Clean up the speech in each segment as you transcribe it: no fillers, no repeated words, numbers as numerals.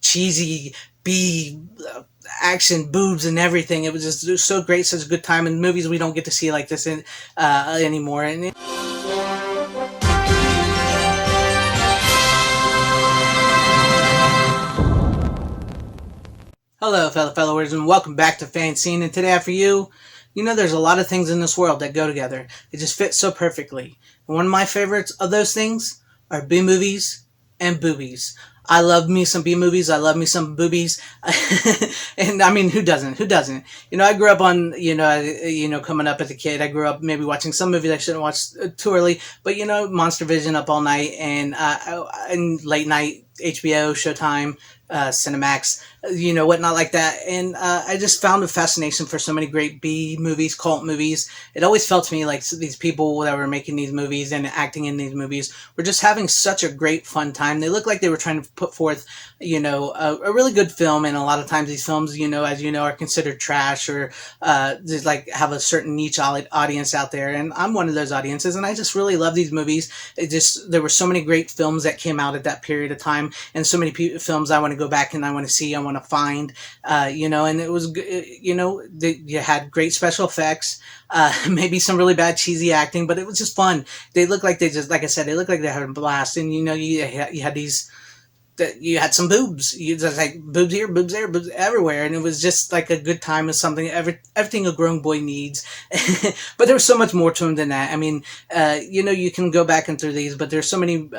cheesy B action, boobs and everything. It was just so great, such a good time, and movies we don't get to see like this anymore. And hello, fellow followers, and welcome back to FanZcene. And today, for you, there's a lot of things in this world that go together. They just fit so perfectly. And one of my favorites of those things are B-movies and boobies. I love me some B-movies. I love me some boobies. And I mean, who doesn't? Who doesn't? I grew up on, coming up as a kid, I grew up maybe watching some movies I shouldn't watch too early, but, Monster Vision up all night and late night HBO, Showtime, Cinemax, whatnot like that. And I just found a fascination for so many great B movies, cult movies. It always felt to me like these people that were making these movies and acting in these movies were just having such a great fun time. They looked like they were trying to put forth, a really good film. And a lot of times these films, as are considered trash or just like have a certain niche audience out there. And I'm one of those audiences, and I just really love these movies. There were so many great films that came out at that period of time, and so many films I want to go back and I want to see, I want to find, and it was, you had great special effects, maybe some really bad cheesy acting, but it was just fun. They looked like like I said, they looked like they had a blast. And, you had these, that you had some boobs. You just like boobs here, boobs there, boobs everywhere, and it was just like a good time. With something, everything a grown boy needs. But there was so much more to them than that. I mean, you can go back and through these, but there's so many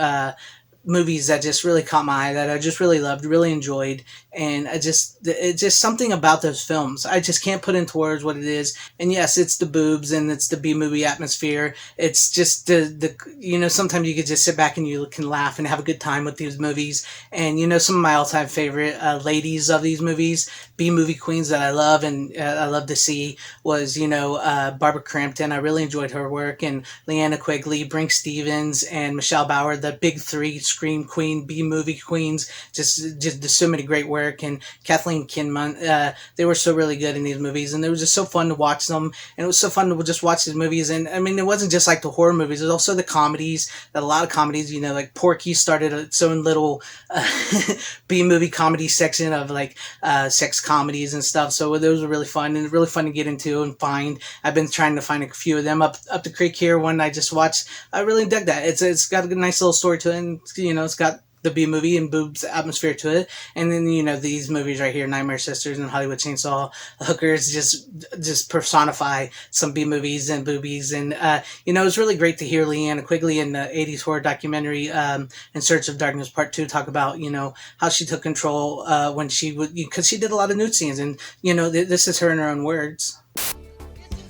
movies that just really caught my eye, that I just really loved, really enjoyed. And it's just something about those films. I just can't put into words what it is. And yes, it's the boobs and it's the B-movie atmosphere. It's just sometimes you could just sit back and you can laugh and have a good time with these movies. And, some of my all-time favorite ladies of these movies, B-movie queens that I love and I love to see was, Barbara Crampton. I really enjoyed her work. And Leanna Quigley, Brink Stevens, and Michelle Bauer, the big three scream queen, B-movie queens. Just so many great work. And Kathleen Kinman, they were so really good in these movies, and it was just so fun to watch them. And it was so fun to just watch these movies. And I mean, it wasn't just like the horror movies, it was also the comedies. That a lot of comedies, like Porky started its own little B-movie comedy section of like sex comedies and stuff. So those were really fun and really fun to get into and find. I've been trying to find a few of them up the creek here. One I just watched, I really dug that. It's got a nice little story to it, and it's got the B-movie and boobs atmosphere to it. And then, these movies right here, Nightmare Sisters and Hollywood Chainsaw Hookers, just personify some B-movies and boobies. And, it's really great to hear Leanna Quigley in the 80s horror documentary, In Search of Darkness Part 2, talk about, how she took control, when she would, because she did a lot of nude scenes. And, this is her in her own words.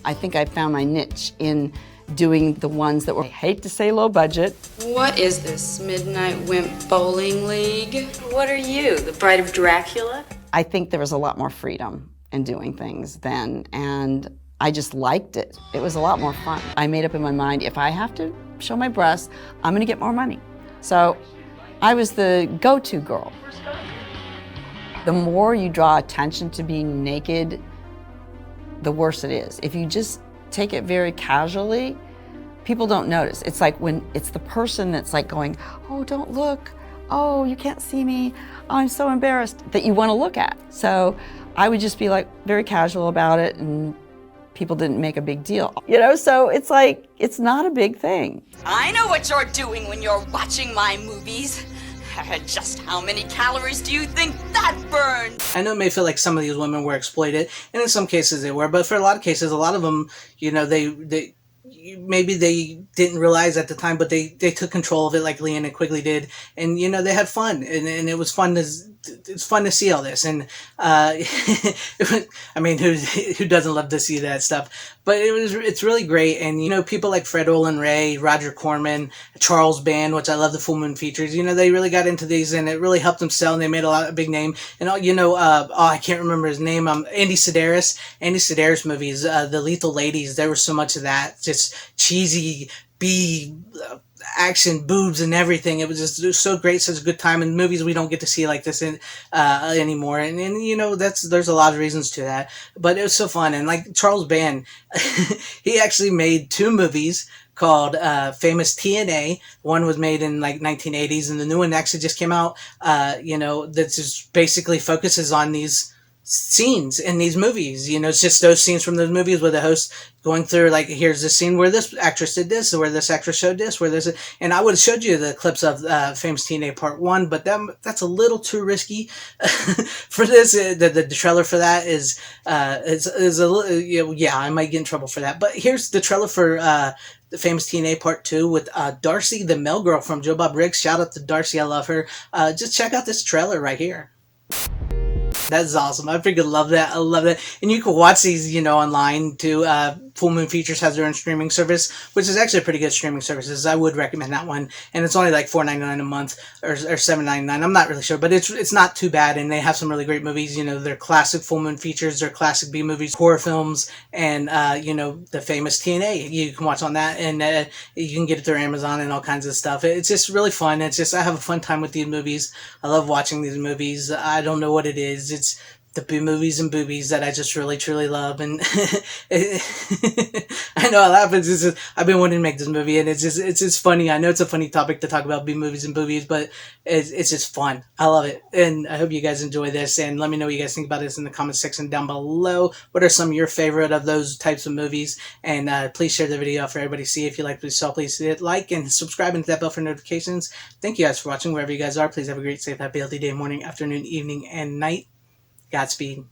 I think I found my niche in doing the ones that were, I hate to say low budget. What is this, Midnight Wimp Bowling League? What are you, the Bride of Dracula? I think there was a lot more freedom in doing things then, and I just liked it. It was a lot more fun. I made up in my mind, if I have to show my breasts, I'm gonna get more money. So I was the go-to girl. The more you draw attention to being naked, the worse it is. If you just take it very casually, people don't notice. It's like when it's the person that's like going, oh, don't look, oh, you can't see me, oh, I'm so embarrassed, that you want to look at. So I would just be like very casual about it, and people didn't make a big deal. So it's like, it's not a big thing. I know what you're doing when you're watching my movies. Just how many calories do you think that burns? I know it may feel like some of these women were exploited, and in some cases they were, but for a lot of cases, a lot of them, they maybe they didn't realize at the time, but they took control of it like Leanna Quigley did, and they had fun, and it was fun to see all this. And I mean, who doesn't love to see that stuff? But it's really great. And people like Fred Olen Ray, Roger Corman, Charles Band, which I love, the Full Moon features, they really got into these, and it really helped them sell, and they made a big name. And I can't remember his name, Andy Sedaris movies, The Lethal Ladies, there was so much of that, just cheesy B action, boobs and everything. It was just so great, such a good time. And movies we don't get to see like this anymore. And there's a lot of reasons to that, but it was so fun. And like Charles Band, he actually made 2 movies called Famous TNA. One was made in like 1980s, and the new one actually just came out. That just basically focuses on these scenes in these movies. It's just those scenes from those movies where the host going through, like, here's the scene where this actress did this, where this actress showed this, where this, and I would have showed you the clips of Famous TNA Part 1, but that's a little too risky for this. The trailer for that is a little, yeah, I might get in trouble for that. But here's the trailer for the Famous TNA Part 2 with Darcy, the mail girl from Joe Bob Briggs. Shout out to Darcy, I love her. Just check out this trailer right here. That's awesome. I freaking love that. I love that. And you can watch these, online too. Full Moon Features has their own streaming service, which is actually a pretty good streaming service. I would recommend that one. And it's only like $4.99 a month or $7.99. I'm not really sure, but it's not too bad. And they have some really great movies. Their classic Full Moon Features, their classic B movies, horror films, and the Famous TNA. You can watch on that, and you can get it through Amazon and all kinds of stuff. It's just really fun. It's just, I have a fun time with these movies. I love watching these movies. I don't know what it is. It's the B-movies and boobies that I just really, truly love. And I know I laugh. I've been wanting to make this movie, and it's just funny. I know it's a funny topic to talk about B-movies and boobies, but it's just fun. I love it. And I hope you guys enjoy this, and let me know what you guys think about this in the comment section down below. What are some of your favorite of those types of movies? And please share the video for everybody to see. If you like what you saw, please hit like and subscribe and hit that bell for notifications. Thank you guys for watching wherever you guys are. Please have a great, safe, happy, healthy day, morning, afternoon, evening, and night. Godspeed.